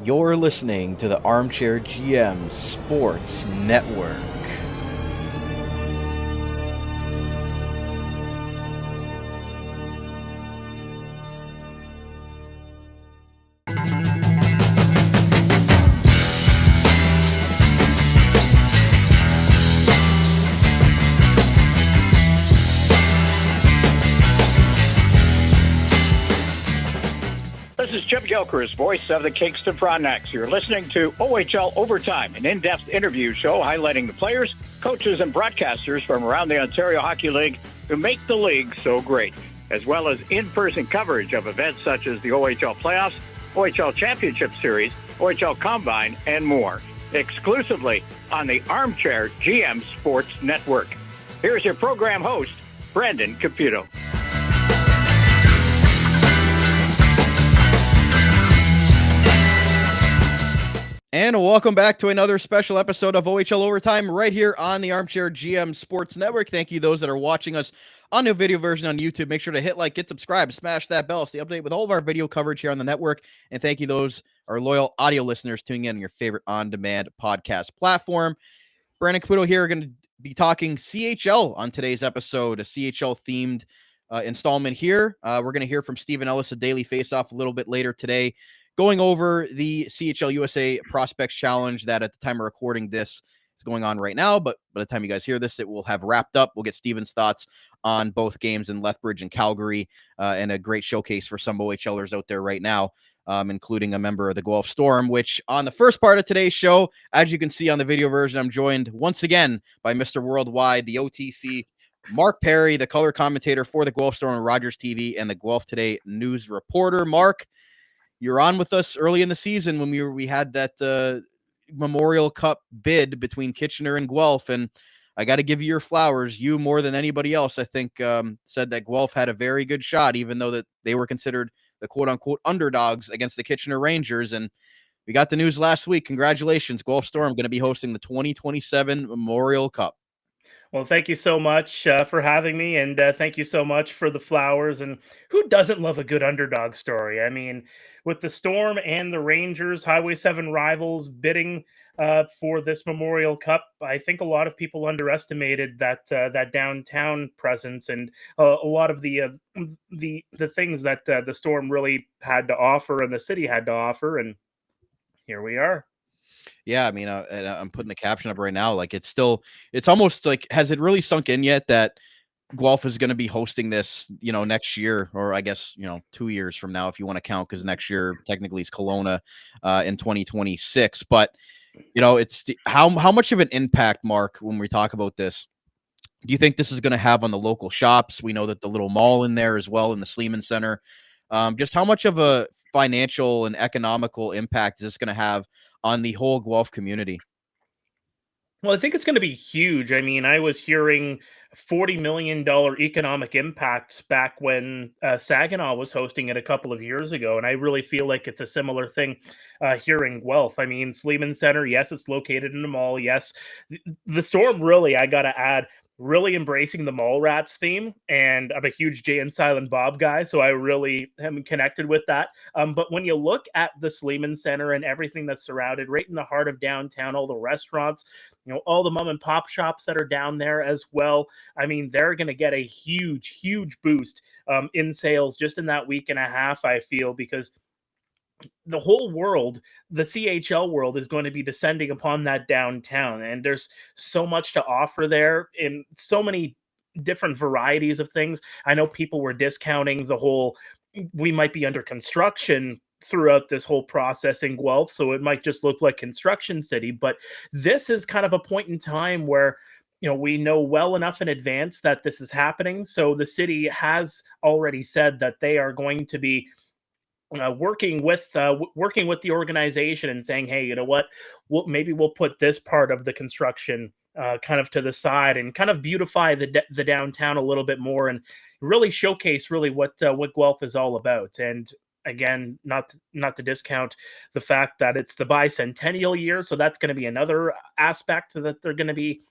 You're listening to the Armchair GM Sports Network. This is Chip Gilchrist, voice of the Kingston Frontenacs. You're listening to OHL Overtime, an in-depth interview show highlighting the players, coaches, and broadcasters from around the Ontario Hockey League who make the league so great, as well as in-person coverage of events such as the OHL Playoffs, OHL Championship Series, OHL Combine, and more, exclusively on the Armchair GM Sports Network. Here's your program host, Brandon Caputo. And welcome back to another special episode of OHL Overtime right here on the Armchair GM Sports Network. Thank you those that are watching us on the video version on YouTube. Make sure to hit like, get subscribed, smash that bell. Stay updated with all of our video coverage here on the network. And thank you those, our loyal audio listeners, tuning in on your favorite on-demand podcast platform. Brandon Caputo here, going to be talking CHL on today's episode, a CHL-themed installment here. We're going to hear from Stephen Ellis of Daily Faceoff a little bit later today, going over the CHL-USA Prospects Challenge that at the time of recording this is going on right now, but by the time you guys hear this, it will have wrapped up. We'll get Stephen's thoughts on both games in Lethbridge and Calgary, and a great showcase for some OHLers out there right now, including a member of the Guelph Storm, which on the first part of today's show, as you can see on the video version, I'm joined once again by Mr. Worldwide, the OTC, Mark Pare, the color commentator for the Guelph Storm on Rogers TV and the Guelph Today News Reporter. Mark, you're on with us early in the season when we had that Memorial Cup bid between Kitchener and Guelph, and I got to give you your flowers. You, more than anybody else, I think, said that Guelph had a very good shot, even though that they were considered the quote-unquote underdogs against the Kitchener Rangers. And we got the news last week. Congratulations, Guelph Storm going to be hosting the 2027 Memorial Cup. Well, thank you so much for having me, and thank you so much for the flowers. And who doesn't love a good underdog story? I mean, with the Storm and the Rangers, Highway 7 rivals, bidding for this Memorial Cup, I think a lot of people underestimated that downtown presence and a lot of the things that the Storm really had to offer and the city had to offer, and here we are. Yeah, I mean, and I'm putting the caption up right now. Like, it's almost like, has it really sunk in yet that Guelph is going to be hosting this, next year, or I guess, 2 years from now, if you want to count, because next year technically is Kelowna in 2026. But, it's how much of an impact, Mark, when we talk about this, do you think this is going to have on the local shops? We know that the little mall in there as well in the Sleeman Center. Just how much of a financial and economical impact is this going to have on the whole Guelph community? Well, I think it's going to be huge. I mean, I was hearing $40 million economic impact back when Saginaw was hosting it a couple of years ago. And I really feel like it's a similar thing here in Guelph. I mean, Sleeman Center, yes, it's located in a mall. Yes, the Storm really, I got to add, really embracing the Mallrats theme, and I'm a huge Jay and Silent Bob guy, so I really am connected with that. But when you look at the Sleeman Center and everything that's surrounded, right in the heart of downtown, all the restaurants, all the mom and pop shops that are down there as well, I mean, they're going to get a huge boost in sales just in that week and a half, I feel, because the whole world, the CHL world, is going to be descending upon that downtown. And there's so much to offer there in so many different varieties of things. I know people were discounting the whole, we might be under construction throughout this whole process in Guelph, so it might just look like Construction City. But this is kind of a point in time where we know well enough in advance that this is happening. So the city has already said that they are going to be working with the organization and saying, hey, you know what, maybe we'll put this part of the construction kind of to the side and kind of beautify the downtown a little bit more and really showcase really what Guelph is all about. And again, not to discount the fact that it's the bicentennial year, so that's going to be another aspect that they're going to be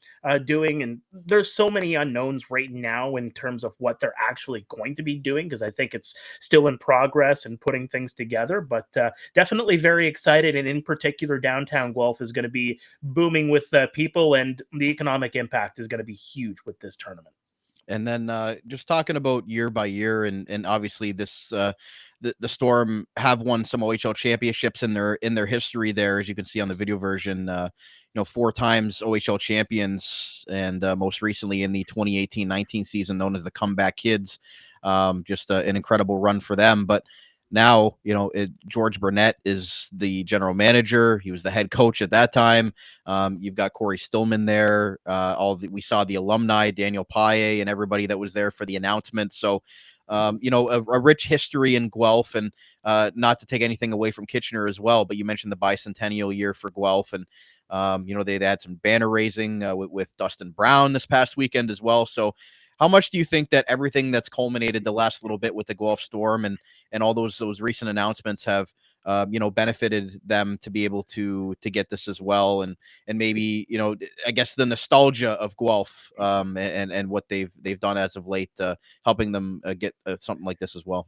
doing. And there's so many unknowns right now in terms of what they're actually going to be doing, because I think it's still in progress and putting things together. But definitely very excited, and in particular, downtown Guelph is going to be booming with people, and the economic impact is going to be huge with this tournament. And then just talking about year by year, and obviously this the Storm have won some OHL championships in their history there, as you can see on the video version. 4 times OHL champions, and most recently in the 2018-19 season, known as the Comeback Kids. Just an incredible run for them. But now, George Burnett is the general manager. He was the head coach at that time. You've got Corey Stillman there. We saw the alumni, Daniel Paye, and everybody that was there for the announcement. So, a rich history in Guelph, and not to take anything away from Kitchener as well, but you mentioned the bicentennial year for Guelph, and they had some banner raising with Dustin Brown this past weekend as well. So how much do you think that everything that's culminated the last little bit with the Guelph Storm and all those recent announcements have benefited them to be able to get this as well, and maybe I guess the nostalgia of Guelph and what they've done as of late, helping them get something like this as well?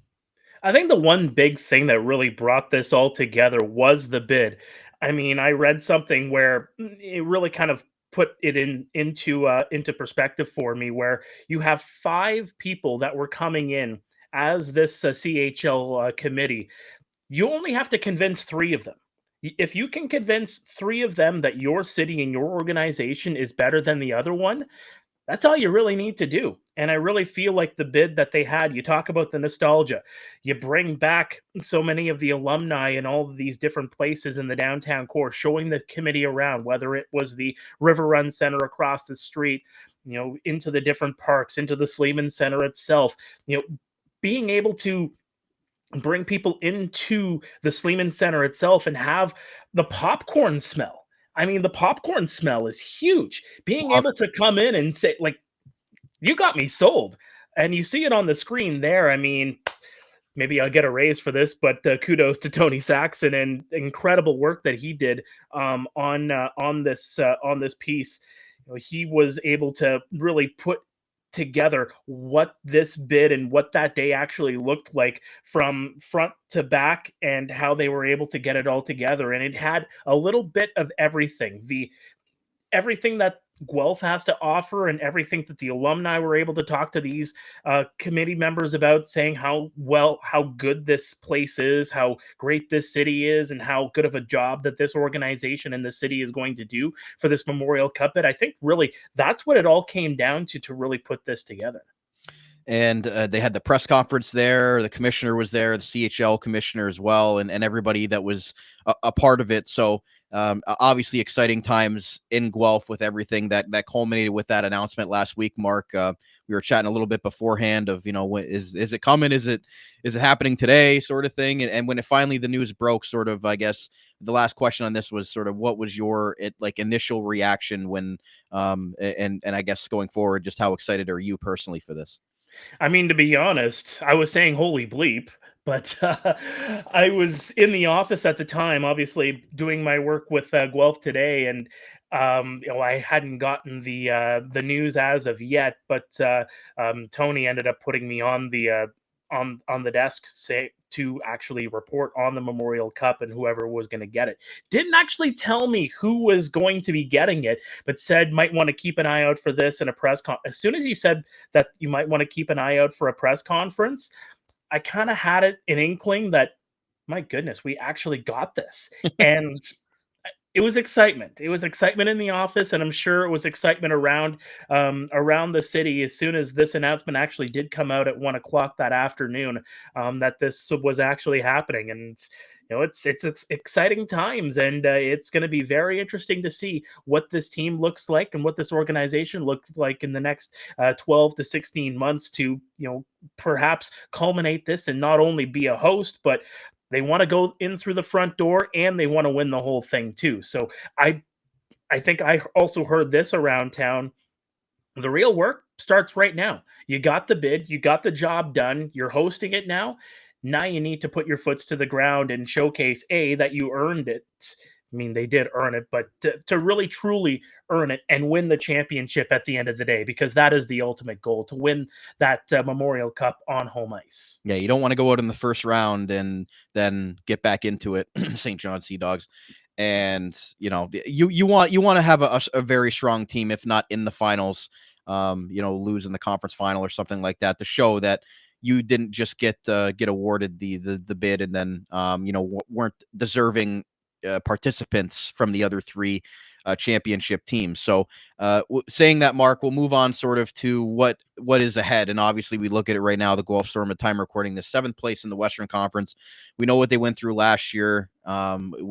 I think the one big thing that really brought this all together was the bid. I mean, I read something where it really kind of put it into perspective for me, where you have 5 people that were coming in as this CHL committee. You only have to convince 3 of them. If you can convince 3 of them that your city and your organization is better than the other one, that's all you really need to do. And I really feel like the bid that they had, you talk about the nostalgia, you bring back so many of the alumni in all of these different places in the downtown core, showing the committee around, whether it was the River Run Center across the street, into the different parks, into the Sleeman Center itself, being able to bring people into the Sleeman Center itself and have the popcorn smell. I mean, the popcorn smell is huge. Being able to come in and say, like, you got me sold. And you see it on the screen there. I mean, maybe I'll get a raise for this, but kudos to Tony Saxon and incredible work that he did on this piece. He was able to really put together what this bid and what that day actually looked like from front to back, and how they were able to get it all together. And it had a little bit of everything, everything that Guelph has to offer, and everything that the alumni were able to talk to these committee members about, saying how good this place is, how great this city is, and how good of a job that this organization and the city is going to do for this Memorial Cup bid. I think really that's what it all came down to really put this together. And they had the press conference there. The commissioner was there, the CHL commissioner as well, and everybody that was a part of it. So obviously exciting times in Guelph with everything that culminated with that announcement last week, Mark. We were chatting a little bit beforehand of, what is it coming? Is it happening today, sort of thing? And when it finally the news broke, sort of, I guess the last question on this was sort of, what was your initial reaction when and I guess going forward, just how excited are you personally for this? I mean, to be honest, I was saying holy bleep, but I was in the office at the time, obviously doing my work with Guelph Today, and I hadn't gotten the news as of yet. But Tony ended up putting me on the desk to actually report on the Memorial Cup and whoever was going to get it. Didn't actually tell me who was going to be getting it, but said might want to keep an eye out for this in a press con. As soon as he said that you might want to keep an eye out for a press conference, I kind of had an inkling that, my goodness, we actually got this. And it was excitement. It was excitement in the office, and I'm sure it was excitement around the city as soon as this announcement actually did come out at 1:00 that afternoon, that this was actually happening. And it's exciting times, and it's going to be very interesting to see what this team looks like and what this organization looks like in the next 12 to 16 months to perhaps culminate this and not only be a host, but they want to go in through the front door, and they want to win the whole thing too. So I think I also heard this around town. The real work starts right now. You got the bid, you got the job done, you're hosting it now. Now you need to put your foots to the ground and showcase that you earned it. I mean, they did earn it, but to really truly earn it and win the championship at the end of the day, because that is the ultimate goal, to win that Memorial Cup on home ice. Yeah, you don't want to go out in the first round and then get back into it, St. John Sea Dogs. And you want to have a very strong team, if not in the finals, lose in the conference final or something like that, to show that you didn't just get awarded the bid and then weren't deserving participants from the other three championship teams. So saying that, Mark, we'll move on sort of to what is ahead. And obviously we look at it right now, the Guelph Storm at time recording, the 7th place in the Western Conference. We know what they went through last year.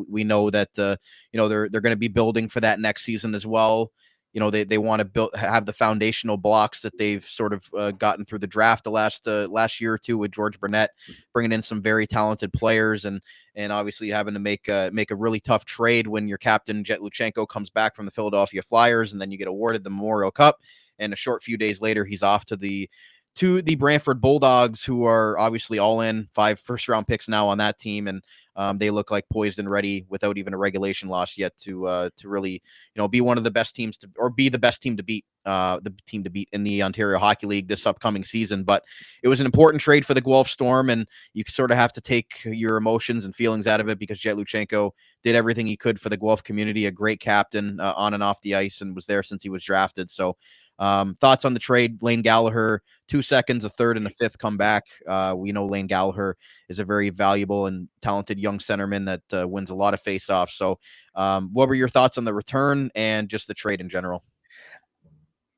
We know that they're going to be building for that next season as well. They want to have the foundational blocks that they've sort of gotten through the draft the last year or two with George Burnett, bringing in some very talented players, and obviously having to make a really tough trade when your captain Jet Luchenko comes back from the Philadelphia Flyers, and then you get awarded the Memorial Cup, and a short few days later he's off to the Brantford Bulldogs, who are obviously all in 5 first-round picks now on that team, and they look like poised and ready without even a regulation loss yet to really be one of the best teams be the best team to beat, the team to beat in the Ontario Hockey League this upcoming season. But it was an important trade for the Guelph Storm, and you sort of have to take your emotions and feelings out of it, because Jet Luchenko did everything he could for the Guelph community, a great captain on and off the ice, and was there since he was drafted. So thoughts on the trade? Lane Gallagher, 2 seconds, a third, and a fifth come back. We know Lane Gallagher is a very valuable and talented young centerman that wins a lot of faceoffs. So what were your thoughts on the return and just the trade in general?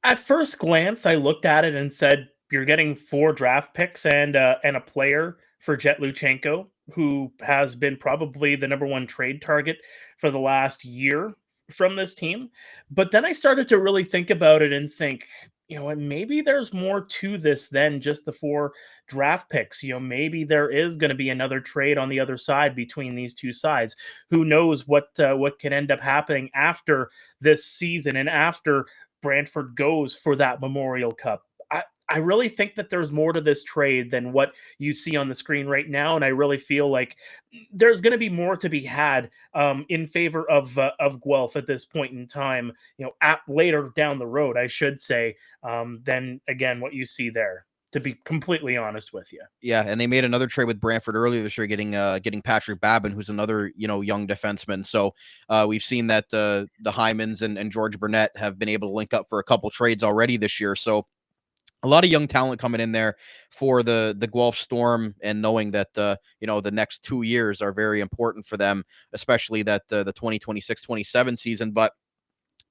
At first glance, I looked at it and said, you're getting 4 draft picks and a player for Jet Luchenko, who has been probably the number 1 trade target for the last year from this team. But then I started to really think about it and think, maybe there's more to this than just the 4 draft picks. Maybe there is going to be another trade on the other side between these two sides. Who knows what can end up happening after this season and after Brantford goes for that Memorial Cup. I really think that there's more to this trade than what you see on the screen right now, and I really feel like there's going to be more to be had in favor of Guelph at this point in time. Later down the road, I should say, than again what you see there. To be completely honest with you. Yeah, and they made another trade with Brantford earlier this year, getting Patrick Babin, who's another young defenseman. So we've seen that the Hymans and George Burnett have been able to link up for a couple trades already this year. So a lot of young talent coming in there for the Guelph Storm, and knowing that the next 2 years are very important for them, especially that the 2026-27 season. But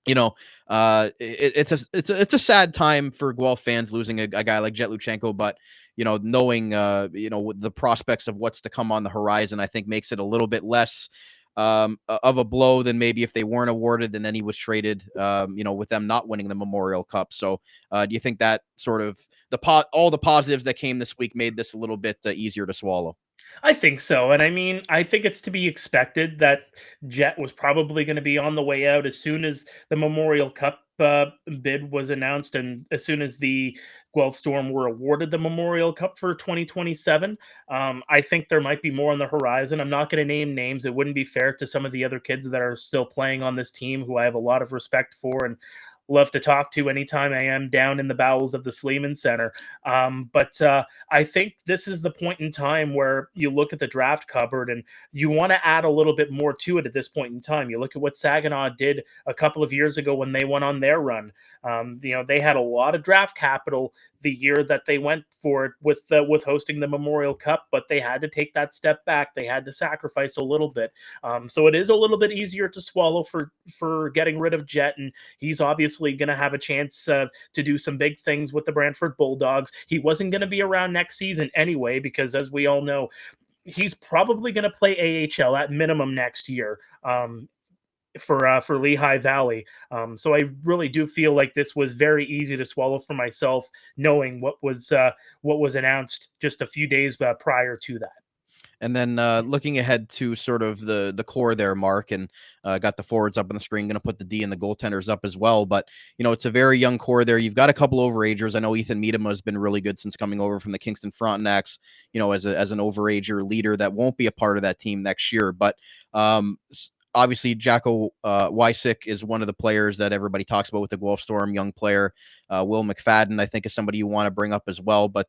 it's a sad time for Guelph fans losing a guy like Jet Luchenko, but knowing the prospects of what's to come on the horizon, I think makes it a little bit less of a blow than maybe if they weren't awarded and then he was traded, with them not winning the Memorial Cup. So do you think that sort of all the positives that came this week made this a little bit easier to swallow? I think so. And I mean, I think it's to be expected that Jet was probably going to be on the way out as soon as the Memorial Cup bid was announced, and as soon as the Guelph Storm were awarded the Memorial Cup for 2027. I think there might be more on the horizon. I'm not going to name names. It wouldn't be fair to some of the other kids that are still playing on this team, who I have a lot of respect for and love to talk to anytime I am down in the bowels of the Sleeman Center. But I think this is the point in time where you look at the draft cupboard and you want to add a little bit more to it at this point in time. You look at what Saginaw did a couple of years ago when they went on their run. They had a lot of draft capital the year that they went for it with hosting the Memorial Cup, but they had to take that step back. They had to sacrifice a little bit. So it is a little bit easier to swallow for getting rid of Jet, and he's obviously going to have a chance to do some big things with the Brantford Bulldogs. He wasn't going to be around next season anyway, because as we all know, he's probably going to play AHL at minimum next year. For Lehigh Valley. So I really do feel like this was very easy to swallow for myself, knowing what was announced just a few days prior to that. And then looking ahead to sort of the core there, Mark, and got the forwards up on the screen, going to put the D and the goaltenders up as well. But, it's a very young core there. You've got a couple overagers. I know Ethan Miedema has been really good since coming over from the Kingston Frontenacs, as an overager leader that won't be a part of that team next year. But obviously, Jacko Wysick is one of the players that everybody talks about with the Guelph Storm, young player. Will McFadden, I think, is somebody you want to bring up as well. But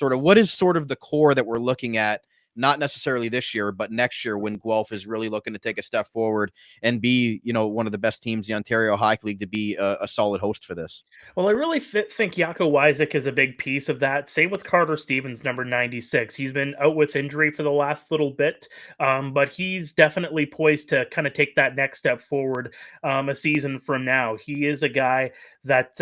what is sort of the core that we're looking at, not necessarily this year, but next year when Guelph is really looking to take a step forward and be, one of the best teams in the Ontario Hockey League to be a solid host for this? Well, I really think Jacko Wysick is a big piece of that. Same with Carter Stevens, number 96. He's been out with injury for the last little bit, but he's definitely poised to kind of take that next step forward a season from now. He is a guy that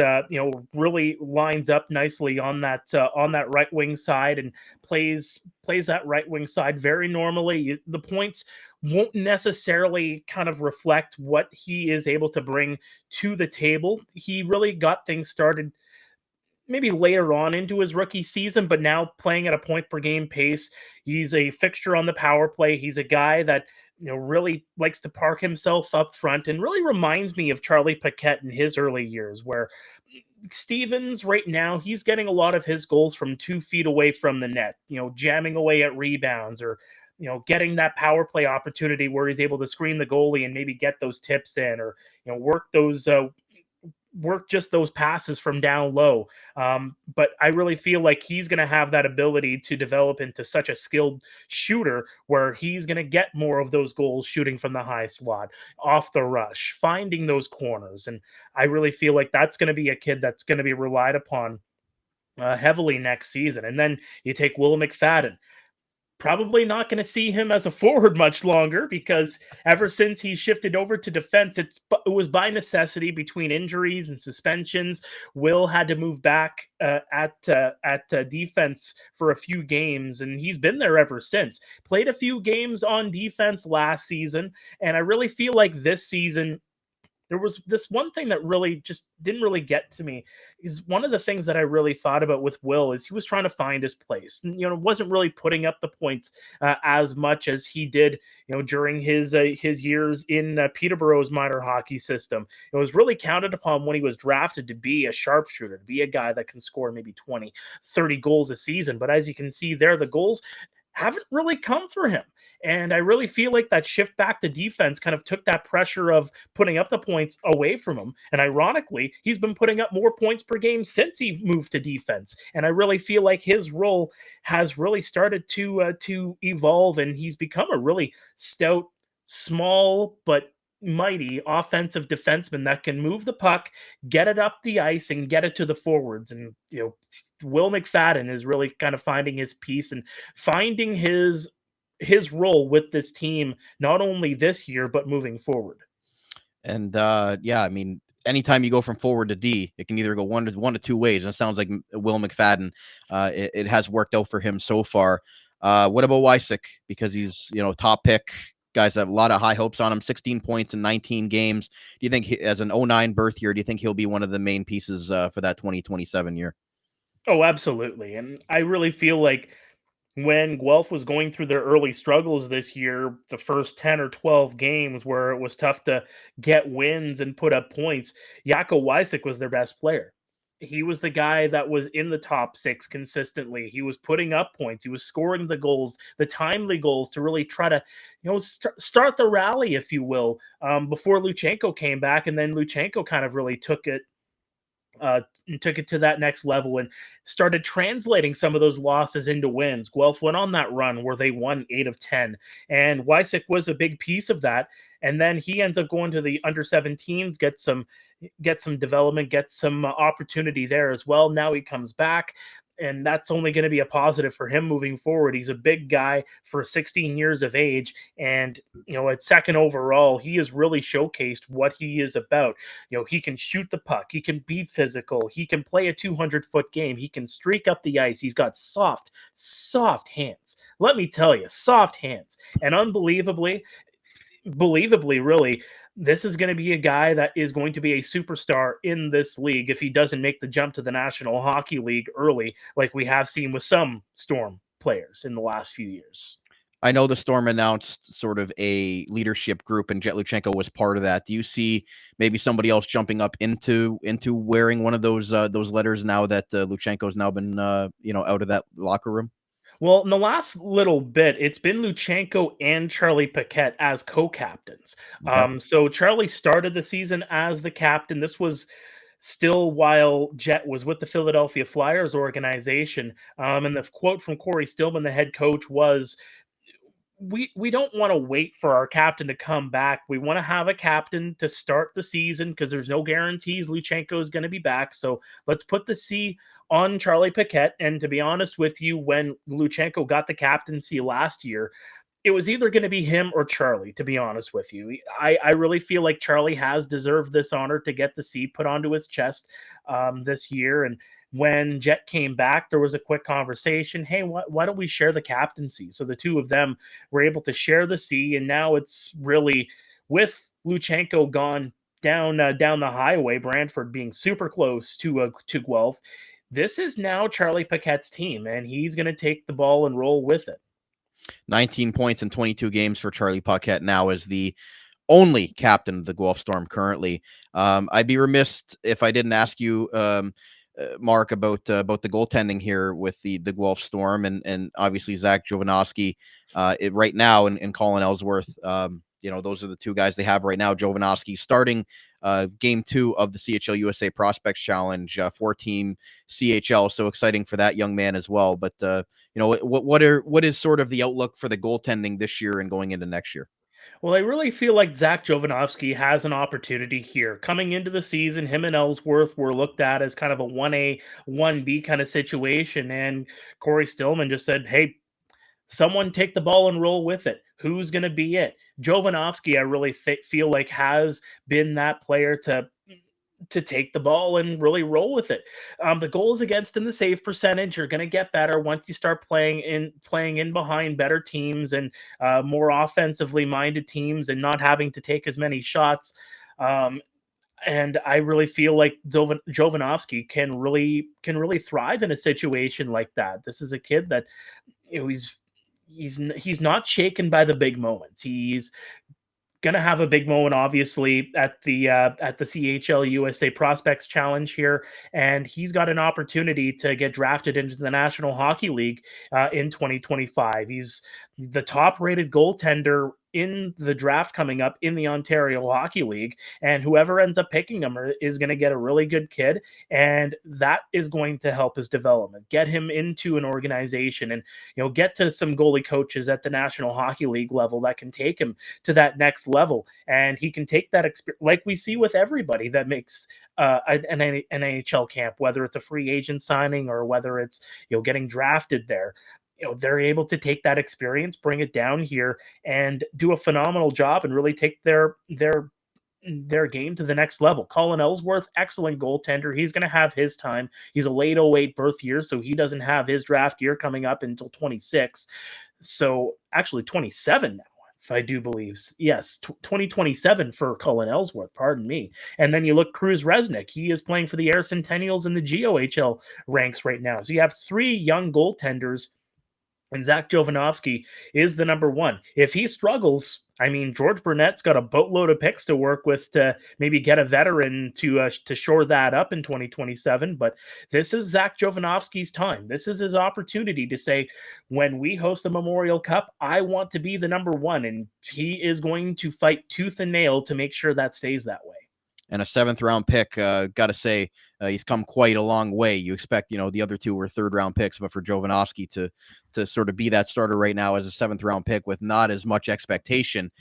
really lines up nicely on that right wing side and plays that right wing side very normally. The points won't necessarily kind of reflect what he is able to bring to the table. He really got things started maybe later on into his rookie season, but now playing at a point per game pace. He's a fixture on the power play. He's a guy that really likes to park himself up front and really reminds me of Charlie Paquette in his early years, where Stevens right now, he's getting a lot of his goals from 2 feet away from the net, jamming away at rebounds or getting that power play opportunity where he's able to screen the goalie and maybe get those tips in, or work just those passes from down low. But I really feel like he's going to have that ability to develop into such a skilled shooter where he's going to get more of those goals shooting from the high slot, off the rush, finding those corners. And I really feel like that's going to be a kid that's going to be relied upon heavily next season. And then you take Will McFadden. Probably not going to see him as a forward much longer, because ever since he shifted over to defense, it was by necessity between injuries and suspensions. Will had to move back at defense for a few games, and he's been there ever since. Played a few games on defense last season, and I really feel like this season there was this one thing that really just didn't really get to me. Is one of the things that I really thought about with Will is he was trying to find his place. And, wasn't really putting up the points as much as he did, during his years in Peterborough's minor hockey system. It was really counted upon when he was drafted to be a sharpshooter, to be a guy that can score maybe 20, 30 goals a season. But as you can see there, the goals haven't really come for him. And I really feel like that shift back to defense kind of took that pressure of putting up the points away from him. And ironically, he's been putting up more points per game since he moved to defense. And I really feel like his role has really started to evolve, and he's become a really stout, small, but mighty offensive defenseman that can move the puck, get it up the ice, and get it to the forwards. And Will McFadden is really kind of finding his piece and finding his role with this team, not only this year but moving forward. And anytime you go from forward to D, it can either go one to two ways, and it sounds like Will McFadden, it has worked out for him so far. What about Wysick? Because he's top pick. Guys have a lot of high hopes on him. 16 points in 19 games. Do you think as an 09 birth year, do you think he'll be one of the main pieces for that 2027 year? Oh, absolutely. And I really feel like when Guelph was going through their early struggles this year, the first 10 or 12 games where it was tough to get wins and put up points, Jacko Wysick was their best player. He was the guy that was in the top 6 consistently. He was putting up points. He was scoring the goals, the timely goals, to really try to, start the rally, if you will, before Luchenko came back. And then Luchenko kind of really took it to that next level and started translating some of those losses into wins. Guelph went on that run where they won 8 of 10, and Wysick was a big piece of that. And then he ends up going to the under 17s, get some development, get some opportunity there as well. Now he comes back, and that's only going to be a positive for him moving forward. He's a big guy for 16 years of age, and at second overall, he has really showcased what he is about. He can shoot the puck, he can be physical, he can play a 200-foot game, he can streak up the ice. He's got soft hands. Let me tell you, soft hands, and believably, really, this is going to be a guy that is going to be a superstar in this league if he doesn't make the jump to the National Hockey League early, like we have seen with some Storm players in the last few years. I know the Storm announced sort of a leadership group, and Jet Luchenko was part of that. Do you see maybe somebody else jumping up into wearing one of those letters now that Luchenko's now been out of that locker room? Well, in the last little bit, it's been Luchenko and Charlie Paquette as co-captains. Okay. So Charlie started the season as the captain. This was still while Jet was with the Philadelphia Flyers organization. And the quote from Corey Stillman, the head coach, was, we don't want to wait for our captain to come back. We want to have a captain to start the season because there's no guarantees Luchenko is going to be back. So let's put the C on Charlie Paquette. And to be honest with you, when Luchenko got the captaincy last year, it was either going to be him or Charlie, to be honest with you. I really feel like Charlie has deserved this honor to get the C put onto his chest this year. And when Jet came back, there was a quick conversation. Hey, why don't we share the captaincy? So the two of them were able to share the C, and now it's really, with Luchenko gone down the highway, Brantford being super close to Guelph, this is now Charlie Paquette's team, and he's going to take the ball and roll with it. 19 points in 22 games for Charlie Paquette now as the only captain of the Guelph Storm currently. I'd be remiss if I didn't ask you, Mark, about the goaltending here with the Guelph Storm and obviously Zach Jovanovski right now and Colin Ellsworth. Those are the two guys they have right now. Jovanovski starting game 2 of the CHL-USA Prospects Challenge, 4-team CHL. So exciting for that young man as well. But what is sort of the outlook for the goaltending this year and going into next year? Well, I really feel like Zach Jovanovski has an opportunity here. Coming into the season, him and Ellsworth were looked at as kind of a 1A, 1B kind of situation. And Corey Stillman just said, hey, someone take the ball and roll with it. Who's going to be it? Jovanovski, I really feel like has been that player to take the ball and really roll with it. The goals against and the save percentage are going to get better once you start playing in behind better teams and more offensively minded teams and not having to take as many shots. And I really feel like Jovanovski can really thrive in a situation like that. This is a kid that he's not shaken by the big moments. He's going to have a big moment, obviously, at the CHL-USA Prospects Challenge here, and he's got an opportunity to get drafted into the National Hockey League in 2025. He's the top-rated goaltender in the draft coming up in the Ontario Hockey League, and whoever ends up picking him is going to get a really good kid, and that is going to help his development, get him into an organization, and get to some goalie coaches at the National Hockey League level that can take him to that next level, and he can take that experience like we see with everybody that makes an NHL camp, whether it's a free agent signing or whether it's getting drafted there. They're able to take that experience, bring it down here, and do a phenomenal job and really take their game to the next level. Colin Ellsworth, excellent goaltender. He's going to have his time. He's a late 08 birth year, so he doesn't have his draft year coming up until 26. So actually 27 now, if I do believe. Yes, 2027 for Colin Ellsworth, pardon me. And then you look Cruz Resnick. He is playing for the Air Centennials in the GOHL ranks right now. So you have 3 young goaltenders, and Zach Jovanovski is the number 1. If he struggles, I mean, George Burnett's got a boatload of picks to work with to maybe get a veteran to shore that up in 2027. But this is Zach Jovanovski's time. This is his opportunity to say, when we host the Memorial Cup, I want to be the number 1. And he is going to fight tooth and nail to make sure that stays that way. And a 7th-round pick, got to say, he's come quite a long way. You expect, the other 2 were 3rd-round picks, but for Jovanovski to sort of be that starter right now as a 7th-round pick with not as much expectation,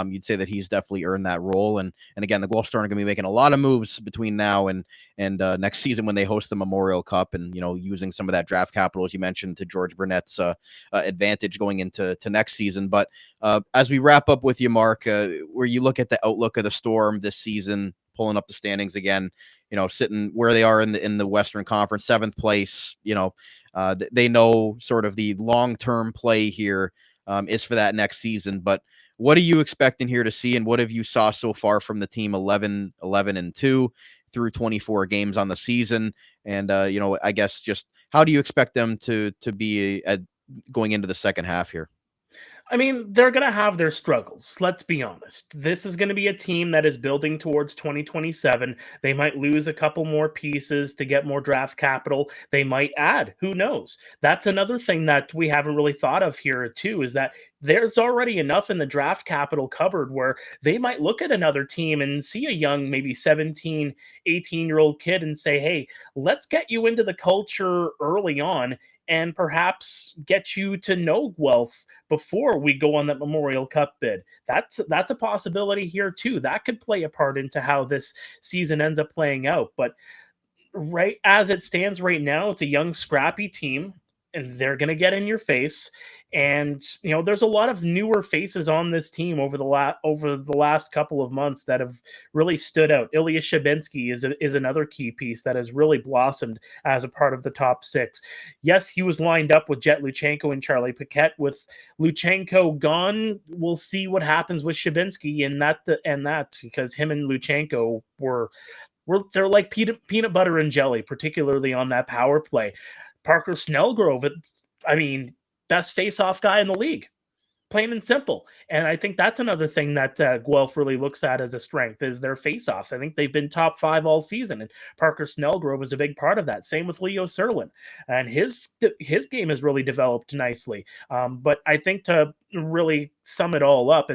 you'd say that he's definitely earned that role. And again, the Guelph Storm are going to be making a lot of moves between now and next season when they host the Memorial Cup, and using some of that draft capital, as you mentioned, to George Burnett's advantage going into next season. But as we wrap up with you, Mark, where you look at the outlook of the Storm this season, pulling up the standings again, sitting where they are in the Western Conference, 7th place, they know sort of the long-term play here is for that next season. But what are you expecting here to see, and what have you saw so far from the team 11-2 through 24 games on the season? And, I guess just how do you expect them to be going into the second half here? I mean, they're going to have their struggles. Let's be honest. This is going to be a team that is building towards 2027. They might lose a couple more pieces to get more draft capital. They might add. Who knows? That's another thing that we haven't really thought of here, too, is that there's already enough in the draft capital cupboard where they might look at another team and see a young, maybe 17, 18-year-old kid and say, hey, let's get you into the culture early on and perhaps get you to know Guelph before we go on that Memorial Cup bid. That's a possibility here too. That could play a part into how this season ends up playing out. But right as it stands right now, it's a young, scrappy team, and they're going to get in your face. And there's a lot of newer faces on this team over the last couple of months that have really stood out. Ilya Shabinsky is another key piece that has really blossomed as a part of the top six. Yes, he was lined up with Jet Luchenko and Charlie Paquette. With Luchenko gone, we'll see what happens with Shabinsky and that because him and Luchenko they're like peanut butter and jelly, particularly on that power play. Parker Snellgrove, best face-off guy in the league, plain and simple. And I think that's another thing that Guelph really looks at as a strength is their face-offs. I think they've been top 5 all season, and Parker Snellgrove is a big part of that. Same with Leo Serlin, and his game has really developed nicely. But I think to really sum it all up,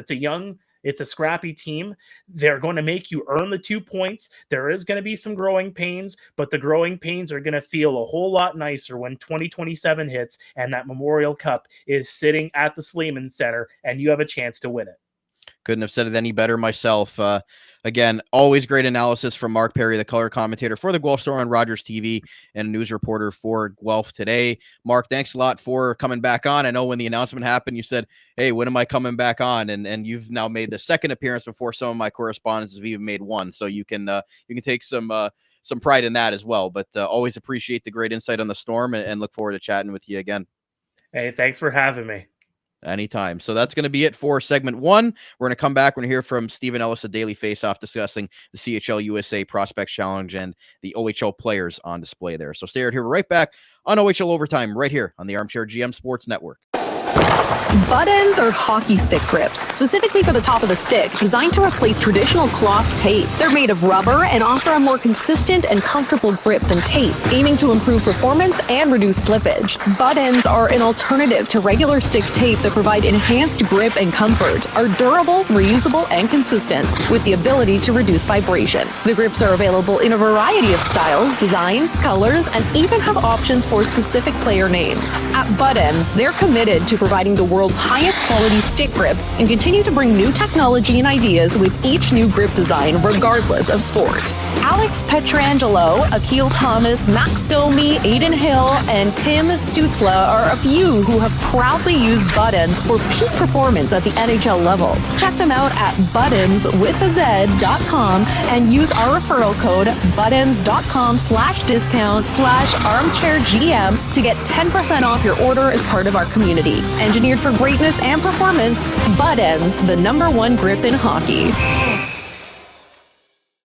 it's a scrappy team. They're going to make you earn the 2 points. There is going to be some growing pains, but the growing pains are going to feel a whole lot nicer when 2027 hits and that Memorial Cup is sitting at the Sleeman Center and you have a chance to win it. Couldn't have said it any better myself. Again, always great analysis from Mark Perry, the color commentator for the Guelph Storm on Rogers TV and news reporter for Guelph Today. Mark, thanks a lot for coming back on. I know when the announcement happened, you said, hey, when am I coming back on? And you've now made the second appearance before some of my correspondents have even made one. So you can take some pride in that as well. But always appreciate the great insight on the Storm and look forward to chatting with you again. Hey, thanks for having me. Anytime. So that's going to be it for segment 1. We're going to come back. We're going to hear from Stephen Ellis of Daily Faceoff discussing the CHL-USA Prospects Challenge and the OHL players on display there. So stay right here. We're right back on OHL Overtime right here on the Armchair GM Sports Network. Butt ends are hockey stick grips, specifically for the top of the stick, designed to replace traditional cloth tape. They're made of rubber and offer a more consistent and comfortable grip than tape, aiming to improve performance and reduce slippage. Butt ends are an alternative to regular stick tape that provide enhanced grip and comfort, are durable, reusable, and consistent, with the ability to reduce vibration. The grips are available in a variety of styles, designs, colors, and even have options for specific player names. At Butt Ends, they're committed to providing the world's highest quality stick grips and continue to bring new technology and ideas with each new grip design, regardless of sport. Alex Petrangelo, Akil Thomas, Max Domi, Aiden Hill, and Tim Stutzla are a few who have proudly used Butt Ends for peak performance at the NHL level. Check them out at buttonswithaz.com and use our referral code buttons.com/discount/armchairgm to get 10% off your order as part of our community. Engineered for greatness and performance, Butt Ends, the #1 grip in hockey.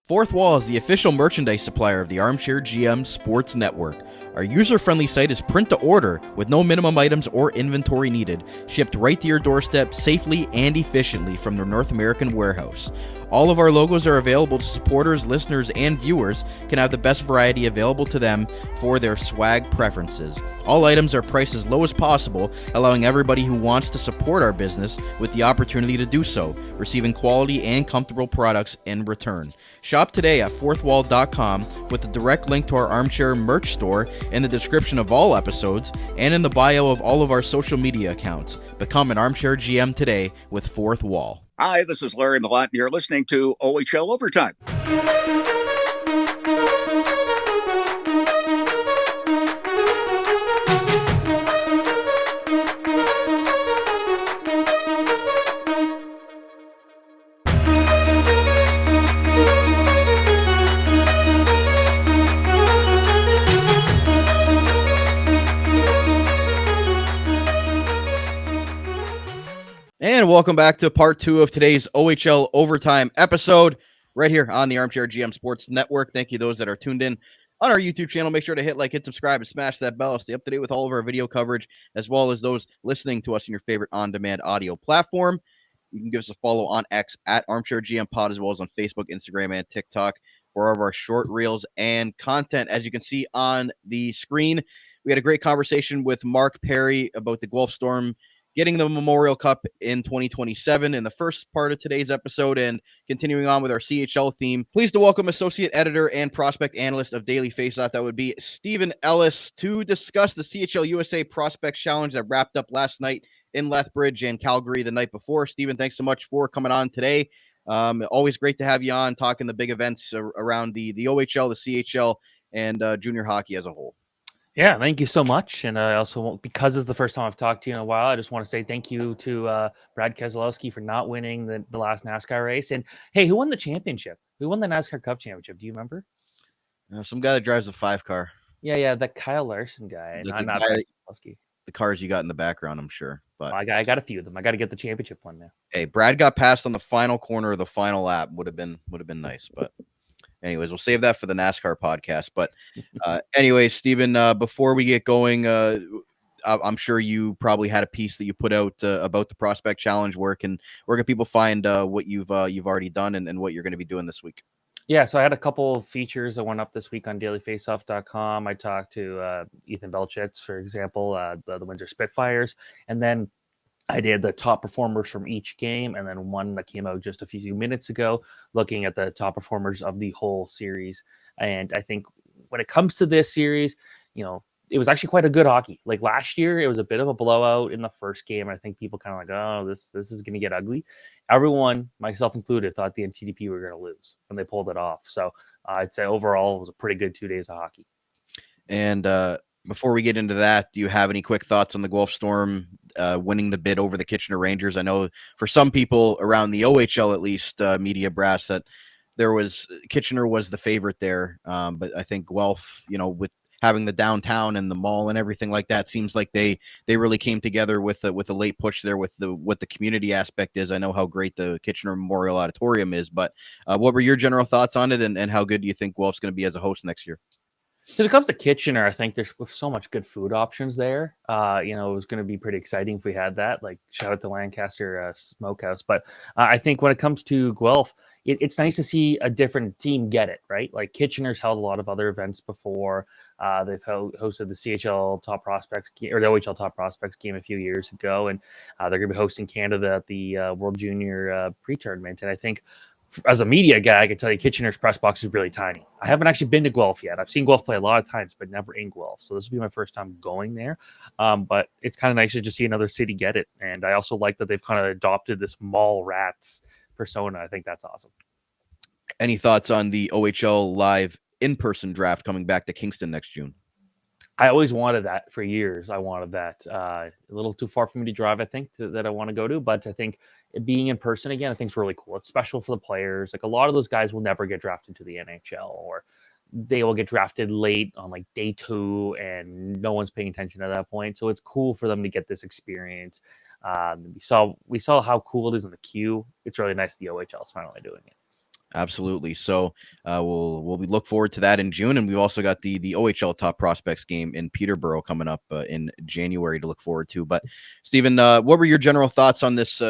Fourth Wall is the official merchandise supplier of the Armchair GM Sports Network. Our user-friendly site is print to order with no minimum items or inventory needed, shipped right to your doorstep safely and efficiently from their North American warehouse. All of our logos are available to supporters, listeners, and viewers can have the best variety available to them for their swag preferences. All items are priced as low as possible, allowing everybody who wants to support our business with the opportunity to do so, receiving quality and comfortable products in return. Shop today at fourthwall.com with a direct link to our Armchair merch store in the description of all episodes and in the bio of all of our social media accounts. Become an Armchair GM today with Fourth Wall. Hi, this is Larry Millett, and you're listening to OHL Overtime. And welcome back to part 2 of today's OHL Overtime episode right here on the Armchair GM Sports Network. Thank you those that are tuned in on our YouTube channel. Make sure to hit like, hit subscribe, and smash that bell to stay up to date with all of our video coverage, as well as those listening to us in your favorite on-demand audio platform. You can give us a follow on X at Armchair GM Pod, as well as on Facebook, Instagram, and TikTok for all of our short reels and content. As you can see on the screen, we had a great conversation with Mark Perry about the Guelph Storm getting the Memorial Cup in 2027 in the first part of today's episode. And continuing on with our CHL theme, pleased to welcome associate editor and prospect analyst of Daily Faceoff, that would be Stephen Ellis, to discuss the CHL-USA Prospects Challenge that wrapped up last night in Lethbridge and Calgary the night before. Stephen, thanks so much for coming on today. Always great to have you on talking the big events around the OHL, the CHL, and junior hockey as a whole. Yeah, thank you so much. And I also want, because it's the first time I've talked to you in a while, I just want to say thank you to Brad Keselowski for not winning the last NASCAR race. And hey, who won the championship? Who won the NASCAR Cup championship? Do you remember? Some guy that drives a 5-car. Yeah, that Kyle Larson guy. Not Brad Keselowski. The cars you got in the background, I'm sure. But I got a few of them. I got to get the championship one now. Hey, Brad got passed on the final corner of the final lap. Would have been nice, but. Anyways, we'll save that for the NASCAR podcast. But anyways, Stephen, before we get going, I'm sure you probably had a piece that you put out about the Prospect Challenge. Where can people find what you've already done and what you're going to be doing this week? Yeah, so I had a couple of features that went up this week on dailyfaceoff.com. I talked to Ethan Belchitz, for example, the Windsor Spitfires, and then I did the top performers from each game, and then one that came out just a few minutes ago, looking at the top performers of the whole series. And I think when it comes to this series, it was actually quite a good hockey. Like last year, it was a bit of a blowout in the first game. I think people kind of like, oh, this is going to get ugly. Everyone, myself included, thought the NTDP were going to lose, and they pulled it off. So I'd say overall, it was a pretty good 2 days of hockey. And before we get into that, do you have any quick thoughts on the Guelph Storm winning the bid over the Kitchener Rangers? I know for some people around the OHL, at least media brass, that Kitchener was the favorite there. But I think Guelph, with having the downtown and the mall and everything like that, seems like they really came together with a late push there with what the community aspect is. I know how great the Kitchener Memorial Auditorium is, but what were your general thoughts on it, and how good do you think Guelph's going to be as a host next year? So when it comes to Kitchener, I think there's so much good food options there. It was going to be pretty exciting if we had that. Like, shout out to Lancaster Smokehouse. But I think when it comes to Guelph, it's nice to see a different team get it, right? Like Kitchener's held a lot of other events before. They've hosted the CHL Top Prospects or the OHL Top Prospects game a few years ago, and they're going to be hosting Canada at the World Junior pre-tournament. And I think, as a media guy, I can tell you Kitchener's press box is really tiny. I haven't actually been to Guelph yet. I've seen Guelph play a lot of times, but never in Guelph. So this will be my first time going there. But it's kind of nice to just see another city get it. And I also like that they've kind of adopted this mall rats persona. I think that's awesome. Any thoughts on the OHL live in-person draft coming back to Kingston next June? I always wanted that for years. I wanted that. A little too far for me to drive, I think, that I want to go to. But I think being in person again, I think is really cool. It's special for the players. Like a lot of those guys will never get drafted to the NHL, or they will get drafted late on like day 2 and no one's paying attention at that point. So it's cool for them to get this experience. We saw how cool it is in the queue. It's really nice the OHL is finally doing it. Absolutely. So we'll look forward to that in June, and we've also got the OHL Top Prospects game in Peterborough coming up in January to look forward to. But Stephen, what were your general thoughts on this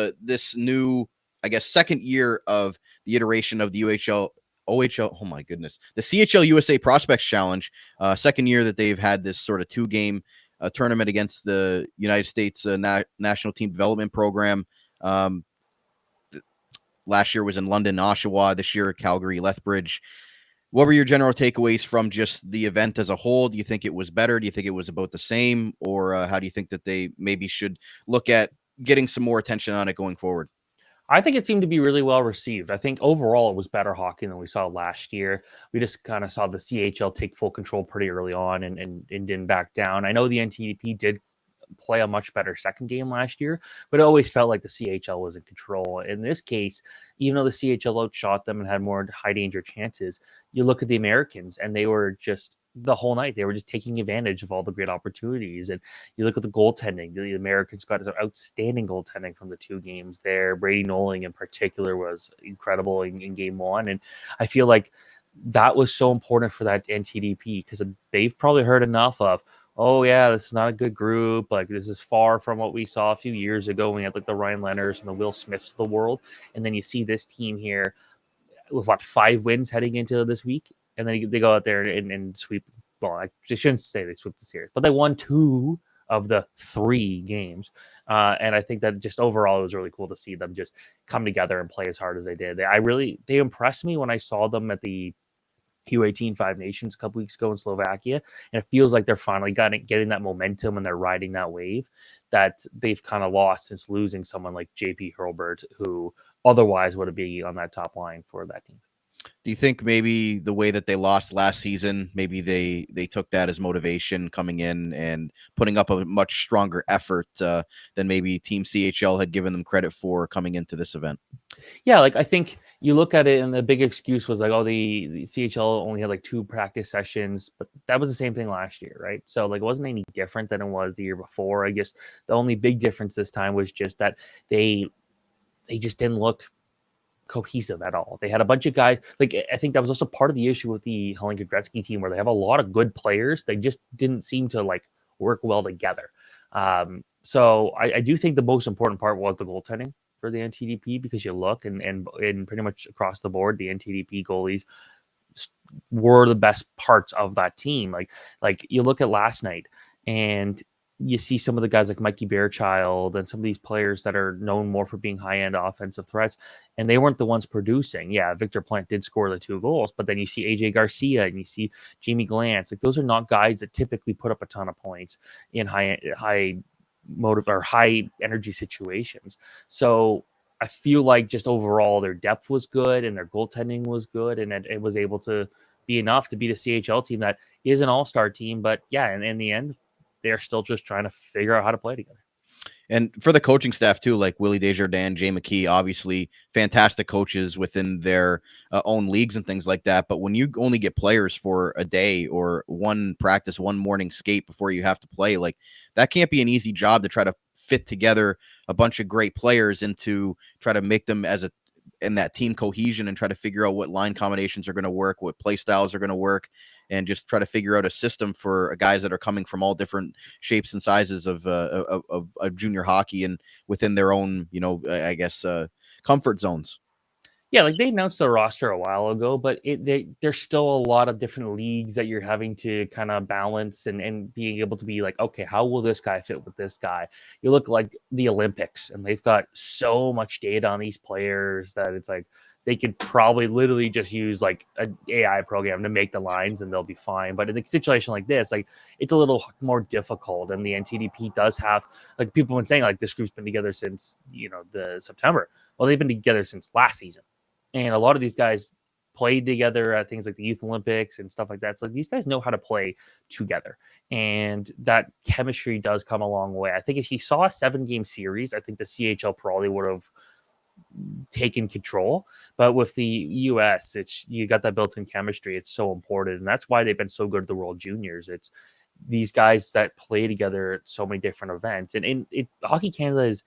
new, I guess, second year of the iteration of the OHL? Oh my goodness, the CHL-USA Prospects Challenge, second year that they've had this sort of 2-game tournament against the United States National Team Development Program. Last year was in London, Oshawa. This year, Calgary, Lethbridge. What were your general takeaways from just the event as a whole? Do you think it was better? Do you think it was about the same? Or how do you think that they maybe should look at getting some more attention on it going forward? I think it seemed to be really well received. I think overall it was better hockey than we saw last year. We just kind of saw the CHL take full control pretty early on and didn't back down. I know the NTDP did play a much better second game last year, but it always felt like the CHL was in control. In this case, even though the CHL outshot them and had more high danger chances, you look at the Americans and they were just the whole night. They were just taking advantage of all the great opportunities. And you look at the goaltending, the Americans got outstanding goaltending from the 2 games there. Brady Noling in particular was incredible in game 1. And I feel like that was so important for that NTDP, because they've probably heard enough of, oh yeah, this is not a good group. Like, this is far from what we saw a few years ago when we had like the Ryan Leonards and the Will Smiths of the world. And then you see this team here with 5 wins heading into this week, and then they go out there and sweep. Well, I shouldn't say they swept the series, but they won 2 of the 3 games. And I think that just overall, it was really cool to see them just come together and play as hard as they did. They impressed me when I saw them at the U18 Five Nations a couple weeks ago in Slovakia, and it feels like they're finally getting that momentum, and they're riding that wave that they've kind of lost since losing someone like JP Hurlbert, who otherwise would have been on that top line for that team. Do you think maybe the way that they lost last season, maybe they took that as motivation coming in and putting up a much stronger effort than maybe Team CHL had given them credit for coming into this event? Yeah, like I think you look at it and the big excuse was like, oh, the CHL only had like 2 practice sessions, but that was the same thing last year, right? So like it wasn't any different than it was the year before. I guess the only big difference this time was just that they just didn't look cohesive at all. They had a bunch of guys, like I think that was also part of the issue with the Helenka Gretzky team, where they have a lot of good players. They just didn't seem to like work well together. So I do think the most important part was the goaltending for the NTDP, because you look and pretty much across the board, the NTDP goalies were the best parts of that team. Like you look at last night and you see some of the guys like Mikey Bearchild and some of these players that are known more for being high-end offensive threats, and they weren't the ones producing. Yeah, Victor Plant did score the 2 goals, but then you see AJ Garcia and you see Jamie Glantz. Like, those are not guys that typically put up a ton of points in high motive or high energy situations. So I feel like just overall their depth was good and their goaltending was good, and it was able to be enough to beat a CHL team that is an all-star team. But yeah, and in the end, they're still just trying to figure out how to play together. And for the coaching staff too, like Willie Desjardins, Jay McKee, obviously fantastic coaches within their own leagues and things like that. But when you only get players for a day or one practice, one morning skate before you have to play, like that can't be an easy job to try to fit together a bunch of great players into try to make them as in that team cohesion and try to figure out what line combinations are going to work, what play styles are going to work, and just try to figure out a system for guys that are coming from all different shapes and sizes of junior hockey and within their own, I guess, comfort zones. Yeah, like they announced the roster a while ago, but there's still a lot of different leagues that you're having to kind of balance and being able to be like, okay, how will this guy fit with this guy? You look like the Olympics, and they've got so much data on these players that it's like they could probably literally just use like an AI program to make the lines and they'll be fine. But in a situation like this, like it's a little more difficult. And the NTDP does have, like, people have been saying like this group's been together since, the September. Well, they've been together since last season. And a lot of these guys played together at things like the Youth Olympics and stuff like that. So these guys know how to play together. And that chemistry does come a long way. I think if you saw a 7-game series, I think the CHL probably would have taken control. But with the US, you got that built-in chemistry. It's so important. And that's why they've been so good at the World Juniors. It's these guys that play together at so many different events. And Hockey Canada is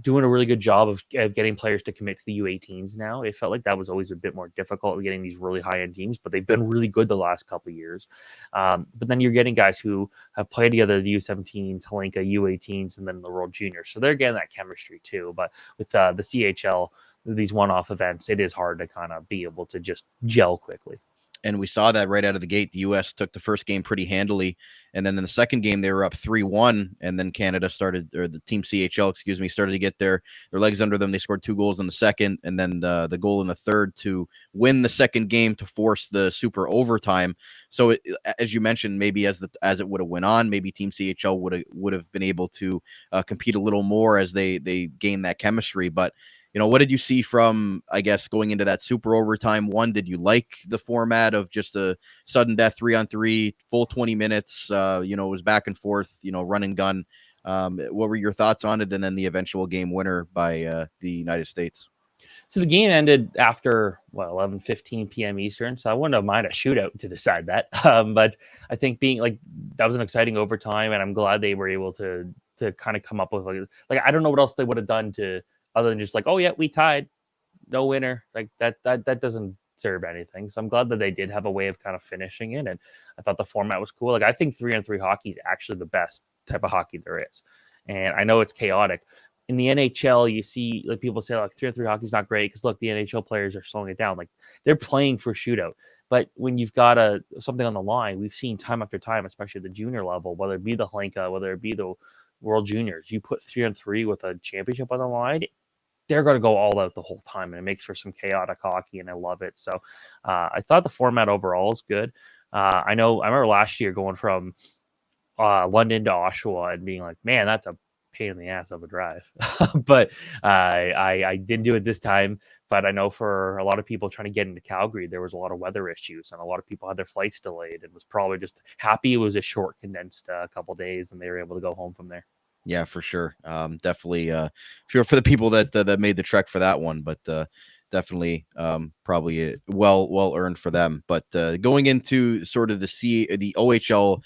doing a really good job of getting players to commit to the U18s now. It felt like that was always a bit more difficult getting these really high-end teams, but they've been really good the last couple of years. But then you're getting guys who have played together the U17s, Helenka, U18s, and then the World Juniors. So they're getting that chemistry too. But with the CHL, these one-off events, it is hard to kind of be able to just gel quickly. And we saw that right out of the gate. The U.S. took the first game pretty handily. And then in the second game, they were up 3-1. And then Canada the Team CHL, started to get their legs under them. They scored 2 goals in the second, and then the goal in the third to win the second game to force the super overtime. So as you mentioned, maybe as it would have went on, maybe Team CHL would have been able to compete a little more as they gained that chemistry. But what did you see from, I guess, going into that super overtime? One, did you like the format of just a sudden death 3-on-3, full 20 minutes? It was back and forth, run and gun. What were your thoughts on it? And then the eventual game winner by the United States. So the game ended after 11:15 p.m. Eastern. So I wouldn't have minded a shootout to decide that. But I think that was an exciting overtime, and I'm glad they were able to kind of come up with like I don't know what else they would have done to. Other than just like, oh yeah, we tied, no winner. Like that doesn't serve anything. So I'm glad that they did have a way of kind of finishing it. And I thought the format was cool. Like, I think 3-on-3 hockey is actually the best type of hockey there is. And I know it's chaotic. In the NHL, you see, like, people say, like, 3-on-3 hockey is not great because, look, the NHL players are slowing it down. Like, they're playing for shootout. But when you've got something on the line, we've seen time after time, especially at the junior level, whether it be the Hlinka, whether it be the World Juniors, you put 3-on-3 with a championship on the line, they're going to go all out the whole time, and it makes for some chaotic hockey, and I love it. So I thought the format overall is good. I remember last year going from London to Oshawa and being like, man, that's a pain in the ass of a drive. But I didn't do it this time. But I know for a lot of people trying to get into Calgary, there was a lot of weather issues, and a lot of people had their flights delayed and was probably just happy it was a short, condensed couple days, and they were able to go home from there. Yeah, for sure. Definitely feel for the people that made the trek for that one, but definitely probably well earned for them. But going into sort of the OHL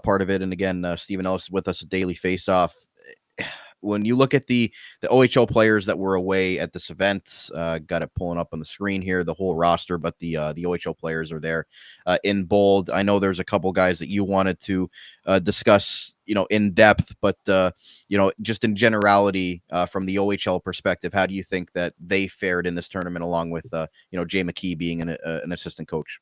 part of it, and again, Stephen Ellis is with us at Daily Faceoff. When you look at the OHL players that were away at this event, got it pulling up on the screen here, the whole roster, but the OHL players are there in bold. I know there's a couple guys that you wanted to discuss, in depth, but just in generality, from the OHL perspective, how do you think that they fared in this tournament, along with Jay McKee being an assistant coach?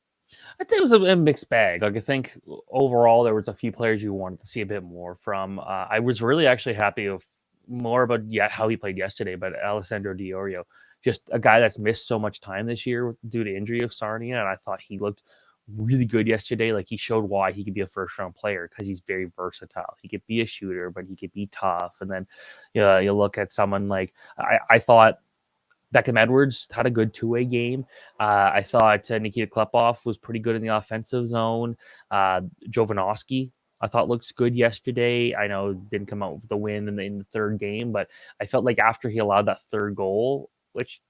I'd say it was a mixed bag. Like, I think overall there was a few players you wanted to see a bit more from. I was really actually happy with more about how he played yesterday, but Alessandro Diorio, just a guy that's missed so much time this year due to injury of Sarnia, and I thought he looked really good yesterday. Like, he showed why he could be a first-round player, because he's very versatile. He could be a shooter, but he could be tough. And then you look at someone like I thought Beckham Edwards had a good two-way game. I thought Nikita Klepov was pretty good in the offensive zone. Jovanovski, I thought, looks good yesterday. I know didn't come out with the win in the third game, but I felt like after he allowed that third goal, which,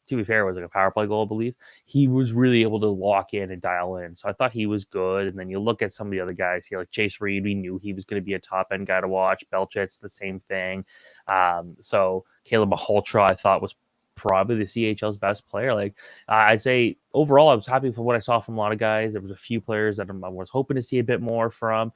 to be fair, was like a power play goal, I believe, he was really able to lock in and dial in. So I thought he was good. And then you look at some of the other guys here, like Chase Reed, we knew he was going to be a top-end guy to watch. Belchitz, the same thing. So Caleb Maholtra, I thought, was probably the CHL's best player. Like, I'd say overall, I was happy for what I saw from a lot of guys. There was a few players that I was hoping to see a bit more from,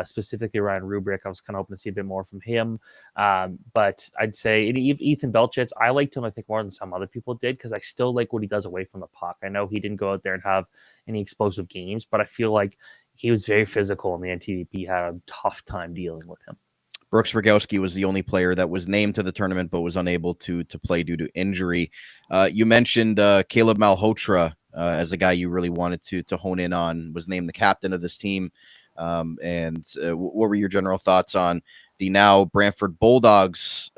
specifically Ryan Rubrick. I was kind of hoping to see a bit more from him. But I'd say Ethan Belchitz, I liked him, I think, more than some other people did, because I still like what he does away from the puck. I know he didn't go out there and have any explosive games, but I feel like he was very physical, and the NTDP had a tough time dealing with him. Brooks Rogowski was the only player that was named to the tournament but was unable to play due to injury. You mentioned Caleb Malhotra as a guy you really wanted to hone in on, was named the captain of this team. And what were your general thoughts on the now Brantford Bulldogs,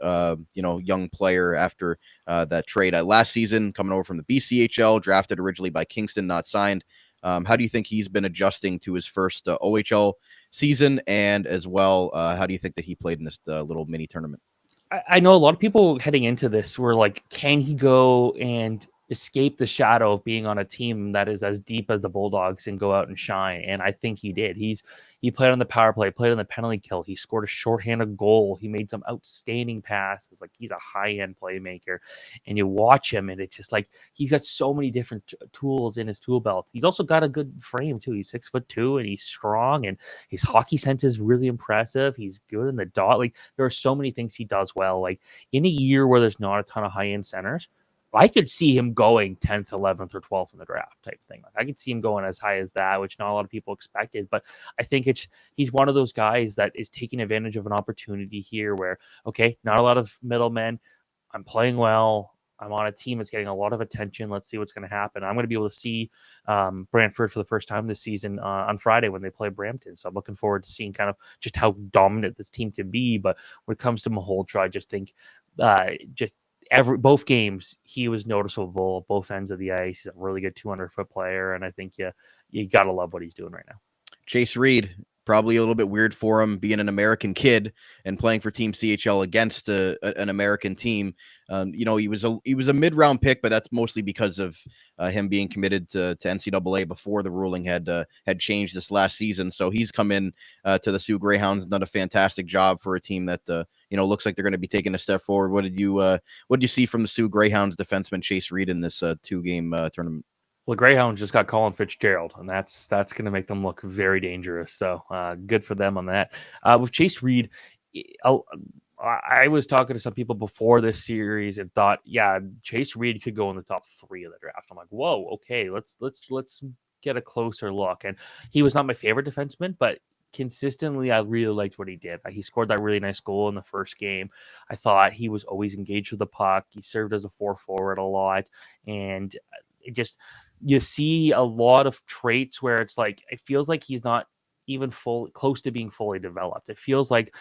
young player after that trade last season, coming over from the BCHL, drafted originally by Kingston, not signed? How do you think he's been adjusting to his first OHL season, and as well, how do you think that he played in this little mini tournament? I know a lot of people heading into this were like, can he go and escape the shadow of being on a team that is as deep as the Bulldogs and go out and shine? And I think he did. He played on the power play, played on the penalty kill. He scored a shorthanded goal. He made some outstanding passes. Like, he's a high-end playmaker. And you watch him, and it's just like he's got so many different tools in his tool belt. He's also got a good frame, too. He's 6'2", and he's strong, and his hockey sense is really impressive. He's good in the dot. Like, there are so many things he does well. Like, in a year where there's not a ton of high-end centers, I could see him going 10th, 11th, or 12th in the draft type thing. Like, I could see him going as high as that, which not a lot of people expected. But I think he's one of those guys that is taking advantage of an opportunity here where, okay, not a lot of middlemen. I'm playing well. I'm on a team that's getting a lot of attention. Let's see what's going to happen. I'm going to be able to see Brantford for the first time this season on Friday when they play Brampton. So I'm looking forward to seeing kind of just how dominant this team can be. But when it comes to Maholtra, I just think both games, he was noticeable both ends of the ice. He's a really good 200-foot player, and I think you got to love what he's doing right now. Chase Reed, probably a little bit weird for him being an American kid and playing for Team CHL against an American team. He was a mid-round pick, but that's mostly because of him being committed to NCAA before the ruling had changed this last season. So he's come in to the Sioux Greyhounds and done a fantastic job for a team that looks like they're going to be taking a step forward. What did you see from the Sioux Greyhounds defenseman Chase Reed in this 2-game tournament? Well, Greyhound just got Colin Fitzgerald, and that's going to make them look very dangerous. So good for them on that. With Chase Reed, I was talking to some people before this series and thought, yeah, Chase Reed could go in the top 3 of the draft. I'm like, whoa, okay, let's get a closer look. And he was not my favorite defenseman, but consistently, I really liked what he did. He scored that really nice goal in the first game. I thought he was always engaged with the puck. He served as a 4-forward a lot, and it just, you see a lot of traits where it's like, it feels like he's not even close to being fully developed. It feels like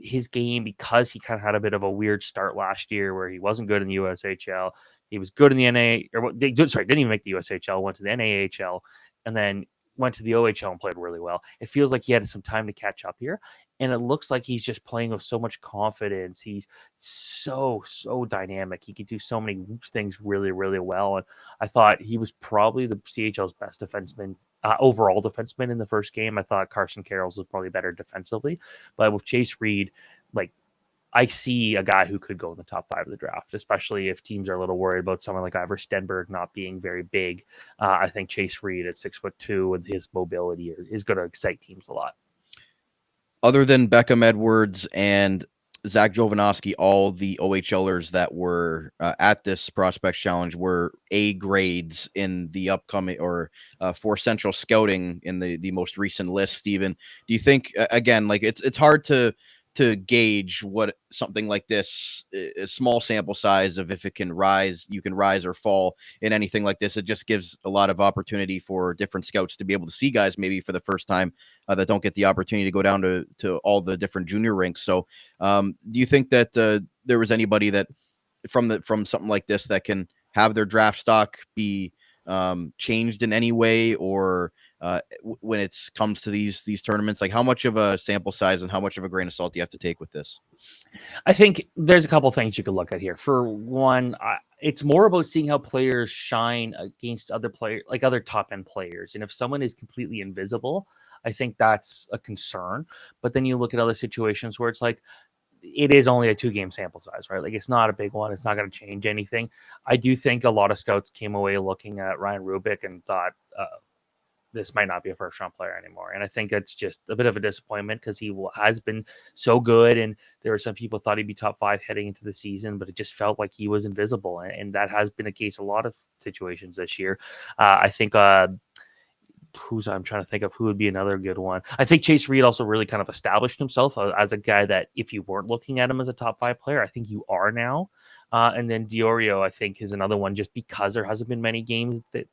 his game, because he kind of had a bit of a weird start last year where he wasn't good in the USHL. He was good in the didn't even make the USHL, went to the NAHL, and then went to the OHL and played really well. It feels like he had some time to catch up here, and it looks like he's just playing with so much confidence. He's so dynamic. He can do so many things really, really well, and I thought he was probably the CHL's best defenseman, overall defenseman in the first game. I thought Carson Carrolls was probably better defensively, but with Chase Reed, I see a guy who could go in the top 5 of the draft, especially if teams are a little worried about someone like Ivor Stenberg not being very big. I think Chase Reed at 6'2" and his mobility is going to excite teams a lot. Other than Beckham Edwards and Zach Jovanovski, all the OHLers that were at this Prospects Challenge were A grades in the upcoming or for Central Scouting in the most recent list. Steven, do you think, again, it's hard to gauge what something like this, a small sample size of if it can rise, you can rise or fall in anything like this. It just gives a lot of opportunity for different scouts to be able to see guys maybe for the first time that don't get the opportunity to go down to all the different junior rinks. So do you think that there was anybody that from something like this that can have their draft stock be changed in any way, or when it comes to these tournaments, like how much of a sample size and how much of a grain of salt do you have to take with this? I think there's a couple things you could look at here. For one, it's more about seeing how players shine against other players, like other top end players. And if someone is completely invisible, I think that's a concern. But then you look at other situations where it's like, it is only a 2-game sample size, right? Like, it's not a big one. It's not going to change anything. I do think a lot of scouts came away looking at Ryan Rubik and thought, this might not be a first-round player anymore. And I think that's just a bit of a disappointment because he has been so good. And there were some people thought he'd be top 5 heading into the season, but it just felt like he was invisible. And that has been the case a lot of situations this year. I think I'm trying to think of who would be another good one. I think Chase Reed also really kind of established himself as a guy that if you weren't looking at him as a top 5 player, I think you are now. And then Diorio, I think, is another one just because there hasn't been many games that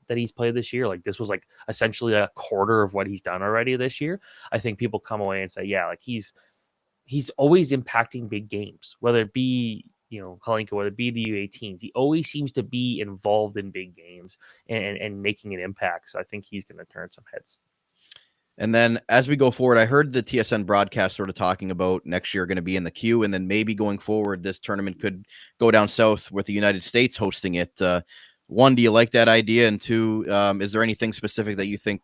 he's played this year. Like, this was like essentially a quarter of what he's done already this year. I think people come away and say, yeah, like he's always impacting big games, whether it be, Halinka, whether it be the U18s. He always seems to be involved in big games and making an impact. So I think he's going to turn some heads. And then as we go forward, I heard the TSN broadcast sort of talking about next year going to be in the queue, and then maybe going forward, this tournament could go down south with the United States hosting it. One, do you like that idea? And two, is there anything specific that you think,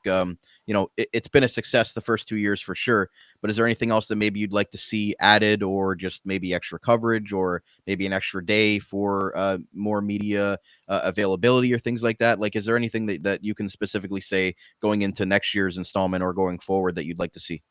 it's been a success the first 2 years for sure, but is there anything else that maybe you'd like to see added, or just maybe extra coverage, or maybe an extra day for more media availability or things like that? Like, is there anything that you can specifically say going into next year's installment or going forward that you'd like to see?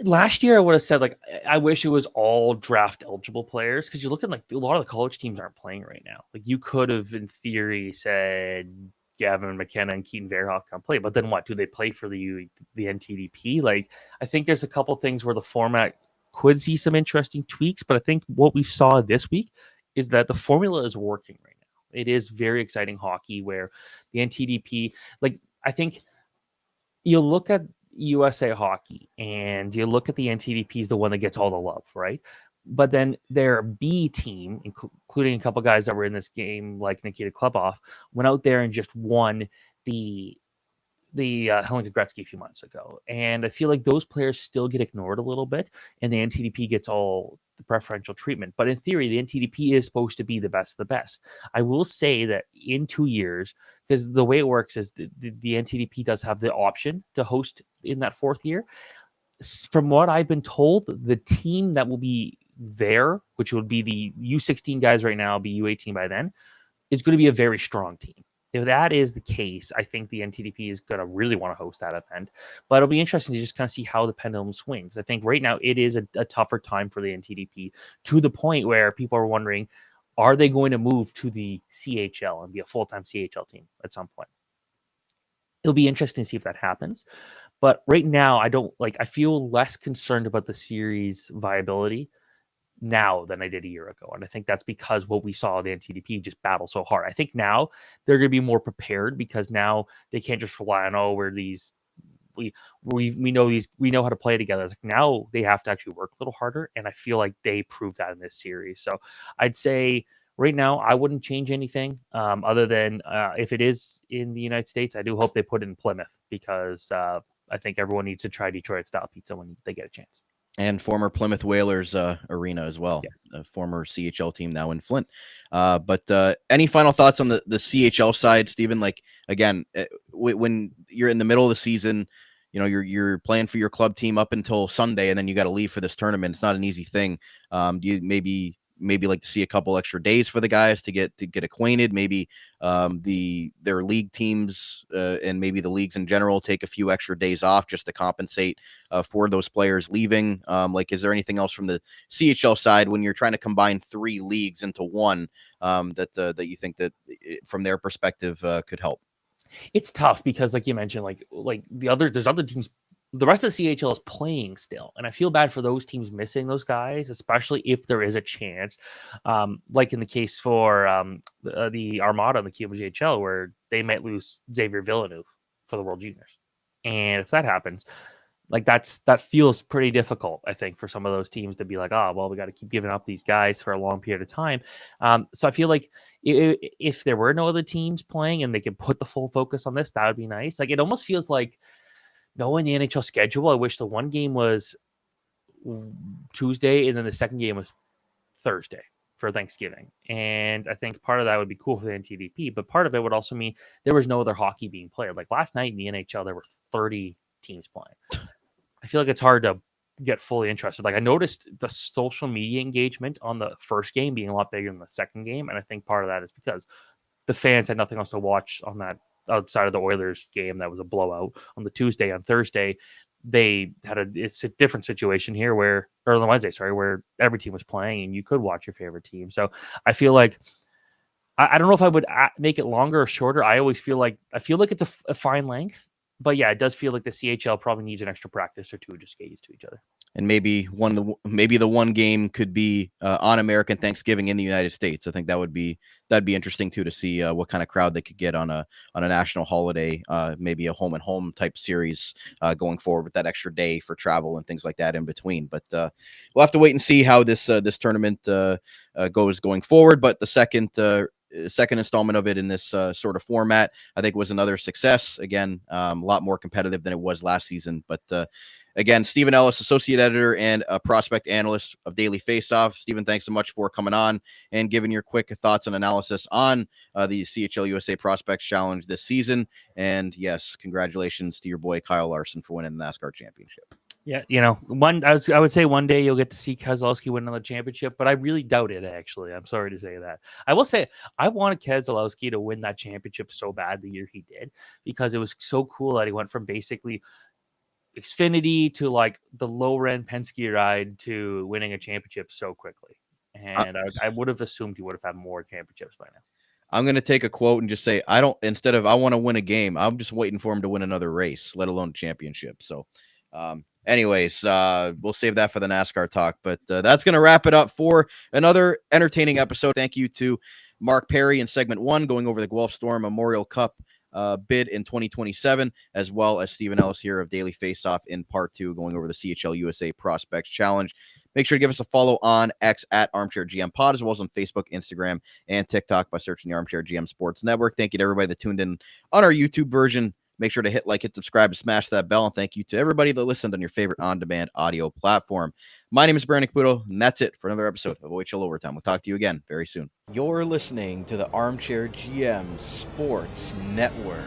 Last year, I would have said, like, I wish it was all draft eligible players, because you look at, like, a lot of the college teams aren't playing right now. Like, you could have, in theory, said Gavin McKenna and Keaton Verhoff can play, but then what? Do they play for the NTDP? Like, I think there's a couple things where the format could see some interesting tweaks, but I think what we saw this week is that the formula is working right now. It is very exciting hockey where the NTDP, like, I think you look at USA Hockey and you look at the NTDP is the one that gets all the love, right? But then their B team, including a couple guys that were in this game, like Nikita Klebov, went out there and just won the Helen Gretzky a few months ago. And I feel like those players still get ignored a little bit, and the NTDP gets all the preferential treatment. But in theory, the NTDP is supposed to be the best of the best. I will say that in 2 years, because the way it works is the NTDP does have the option to host in that 4th year. From what I've been told, the team that will be there, which would be the U16 guys right now, be U18 by then, is going to be a very strong team. If that is the case, I think the NTDP is going to really want to host that event. But it'll be interesting to just kind of see how the pendulum swings. I think right now it is a tougher time for the NTDP, to the point where people are wondering, are they going to move to the CHL and be a full-time CHL team at some point? It'll be interesting to see if that happens. But right now, I feel less concerned about the series viability now than I did a year ago. And I think that's because what we saw the NTDP just battle so hard. I think now they're going to be more prepared, because now they can't just rely on, oh, we know how to play together. It's like now they have to actually work a little harder. And I feel like they proved that in this series. So I'd say right now, I wouldn't change anything other than if it is in the United States, I do hope they put it in Plymouth, because I think everyone needs to try Detroit style pizza when they get a chance. And former Plymouth Whalers arena as well. Yes. A former CHL team now in Flint. But any final thoughts on the CHL side, Stephen? Like, again, when you're in the middle of the season, you know, you're playing for your club team up until Sunday, and then you got to leave for this tournament. It's not an easy thing. Do you maybe like to see a couple extra days for the guys to get acquainted? Maybe their league teams and maybe the leagues in general take a few extra days off just to compensate for those players leaving. Like, is there anything else from the CHL side when you're trying to combine 3 leagues into one that you think that from their perspective could help? It's tough because, like you mentioned, there's other teams. The rest of the CHL is playing still, and I feel bad for those teams missing those guys, especially if there is a chance, like in the case for the Armada and the QMJHL, where they might lose Xavier Villeneuve for the World Juniors. And if that happens, like that feels pretty difficult, I think, for some of those teams to be like, oh, well, we got to keep giving up these guys for a long period of time. So I feel like if there were no other teams playing and they could put the full focus on this, that would be nice. Like, it almost feels like, knowing the NHL schedule, I wish the one game was Tuesday and then the second game was Thursday for Thanksgiving. And I think part of that would be cool for the NTDP, but part of it would also mean there was no other hockey being played. Like last night in the NHL, there were 30 teams playing. I feel like it's hard to get fully interested. Like, I noticed the social media engagement on the first game being a lot bigger than the second game. And I think part of that is because the fans had nothing else to watch on that outside of the Oilers game that was a blowout on the Tuesday. On Thursday, they had it's a different situation here where every team was playing and you could watch your favorite team. So I feel like, I don't know if I would make it longer or shorter. I feel like it's a fine length, but yeah, it does feel like the CHL probably needs an extra practice or two just to get used to each other. And maybe the one game could be on American Thanksgiving in the United States. I think that'd be interesting too, to see what kind of crowd they could get on a national holiday, maybe a home and home type series going forward with that extra day for travel and things like that in between. But we'll have to wait and see how this tournament goes going forward. But the second installment of it in this sort of format, I think, was another success. Again, a lot more competitive than it was last season. But again, Stephen Ellis, associate editor and a prospect analyst of Daily Faceoff. Stephen, thanks so much for coming on and giving your quick thoughts and analysis on the CHL-USA Prospects Challenge this season. And yes, congratulations to your boy Kyle Larson for winning the NASCAR championship. Yeah, I would say one day you'll get to see Keselowski win another championship, but I really doubt it, actually. I'm sorry to say that. I will say I wanted Keselowski to win that championship so bad the year he did, because it was so cool that he went from basically Xfinity to like the low-end Penske ride to winning a championship so quickly. And I would have assumed he would have had more championships by now. I'm going to take a quote and just say, I want to win a game, I'm just waiting for him to win another race, let alone a championship. So anyways, we'll save that for the NASCAR talk, but that's going to wrap it up for another entertaining episode. Thank you to Mark Perry in segment 1, going over the Guelph Storm Memorial Cup bid in 2027, as well as Stephen Ellis here of Daily Faceoff in part 2, going over the CHL-USA Prospects Challenge. Make sure to give us a follow on X at Armchair GM Pod, as well as on Facebook, Instagram, and TikTok by searching the Armchair GM Sports Network. Thank you to everybody that tuned in on our YouTube version. Make sure to hit like, hit subscribe, and smash that bell. And thank you to everybody that listened on your favorite on-demand audio platform. My name is Brandon Caputo, and that's it for another episode of OHL Overtime. We'll talk to you again very soon. You're listening to the Armchair GM Sports Network.